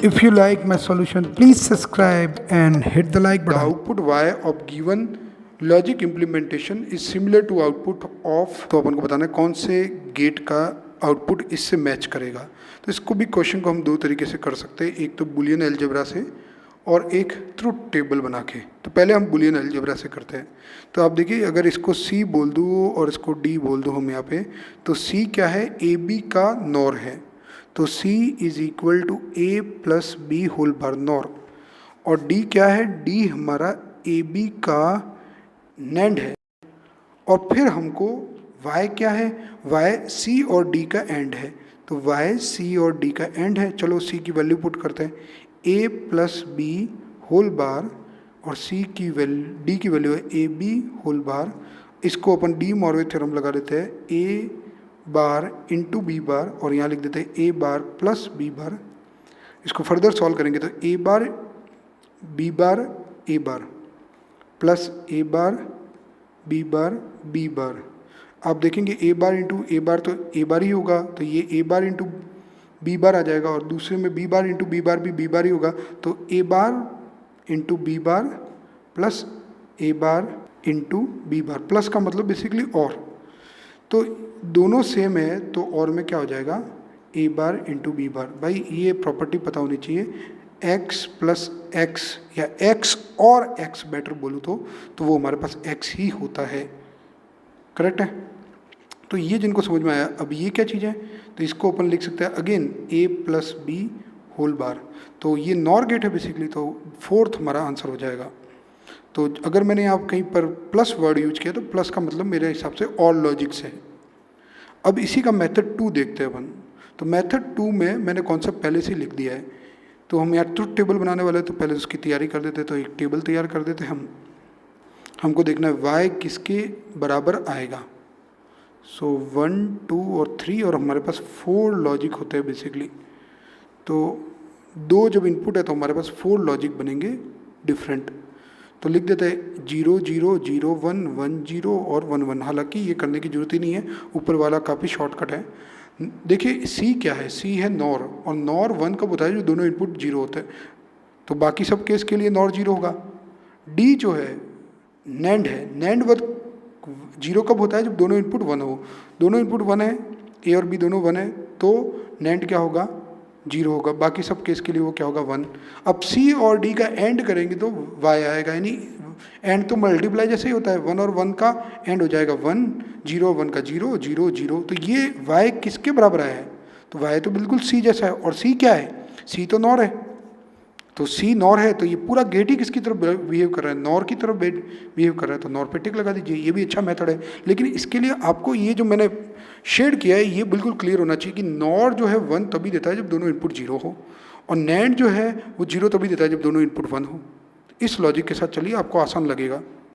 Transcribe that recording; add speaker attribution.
Speaker 1: If you like my solution, please subscribe and hit the like
Speaker 2: The
Speaker 1: button.
Speaker 2: output y of given logic implementation is similar to output of, तो अपन को बताना है कौन से gate का output इससे match करेगा। तो इसको भी क्वेश्चन को हम दो तरीके से कर सकते हैं, एक तो बुलियन अलजेब्रा से और एक ट्रुथ टेबल बना के। तो पहले हम बुलियन अलजेब्रा से करते हैं। तो आप देखिए, अगर इसको C बोल दूँ और इसको D बोल दूँ हम यहाँ पे, तो C क्या है, AB का नॉर है। तो C is equal to A plus B whole bar nor, और D क्या है, D हमारा AB का नैंड है। और फिर हमको Y क्या है, Y C और D का एंड है। तो Y C और D का एंड है। चलो C की वैल्यू पुट करते हैं, A plus B whole bar, और C की वैल्यू, D की वैल्यू है AB होल बार। इसको अपन डी मॉर्वे थ्योरम लगा देते हैं, A bar into B bar, और यहाँ लिख देते हैं A bar plus B bar. इसको फर्दर सॉल्व करेंगे तो A bar B bar A bar plus A bar B bar B bar. आप देखेंगे A bar into A bar तो A बार ही होगा, तो ये A bar into B bar आ जाएगा, और दूसरे में B bar into B bar भी बी बार ही होगा। तो A bar into B bar plus A bar into B bar, plus का मतलब बेसिकली और, तो दोनों सेम है, तो और में क्या हो जाएगा, A bar into B bar. भाई ये प्रॉपर्टी पता होनी चाहिए, x प्लस एक्स या x और x बेटर बोलूँ तो वो हमारे पास x ही होता है। करेक्ट है। तो ये जिनको समझ में आया, अब ये क्या चीज़ है, तो इसको अपन लिख सकते हैं again A plus B whole bar. तो ये नॉर गेट है बेसिकली, तो फोर्थ हमारा आंसर हो जाएगा। तो अगर मैंने यहाँ कहीं पर प्लस वर्ड यूज किया तो प्लस का मतलब मेरे हिसाब से और लॉजिक से है। अब इसी का मेथड 2 देखते हैं अपन। तो मेथड 2 में मैंने कॉन्सेप्ट पहले से लिख दिया है। तो हम यहाँ ट्रुथ टेबल बनाने वाले हैं, तो पहले उसकी तैयारी कर देते, तो एक टेबल तैयार कर देते हम। हमको देखना है y किसके बराबर आएगा। सो 1 2 और 3, और हमारे पास 4 लॉजिक होते हैं बेसिकली। तो 2 जब इनपुट है तो हमारे पास 4 लॉजिक बनेंगे डिफरेंट। तो लिख देते हैं 0 0 0 1 1 0 और 1 1। हालांकि ये करने की जरूरत ही नहीं है, ऊपर वाला काफ़ी शॉर्टकट है। देखिए C क्या है, C है नॉर, और नॉर 1 कब होता है, जो दोनों इनपुट 0 होते हैं। तो बाकी सब केस के लिए नॉर 0 होगा। D जो है नैंड है, नैंड 0 कब होता है, जब दोनों इनपुट 1 हो। दोनों इनपुट 1 है, A और B दोनों 1 है, तो नैंड क्या होगा, 0 होगा। बाकी सब केस के लिए वो क्या होगा, 1। अब C और D का एंड करेंगे तो Y आएगा, यानी एंड तो मल्टीप्लाई जैसे ही होता है, 1 और 1 का एंड हो जाएगा 1, 0 1 का 0 0 0। तो ये Y किसके बराबर आया है, तो Y तो बिल्कुल C जैसा है, और C क्या है, C तो नॉर है। तो C नॉर है, तो ये पूरा गेट ही किसकी तरफ बिहेव कर रहा है, नॉर की तरफ बिहेव कर रहा है। तो नॉर पे टिक लगा दीजिए, ये भी अच्छा मेथड है। लेकिन इसके लिए आपको ये जो मैंने शेड किया है ये बिल्कुल क्लियर होना चाहिए कि नॉर जो है 1 तभी देता है जब दोनों इनपुट 0 हो, और नैंड जो है वो 0 तभी देता है जब दोनों इनपुट 1 हो। इस लॉजिक के साथ चलिए, आपको आसान लगेगा।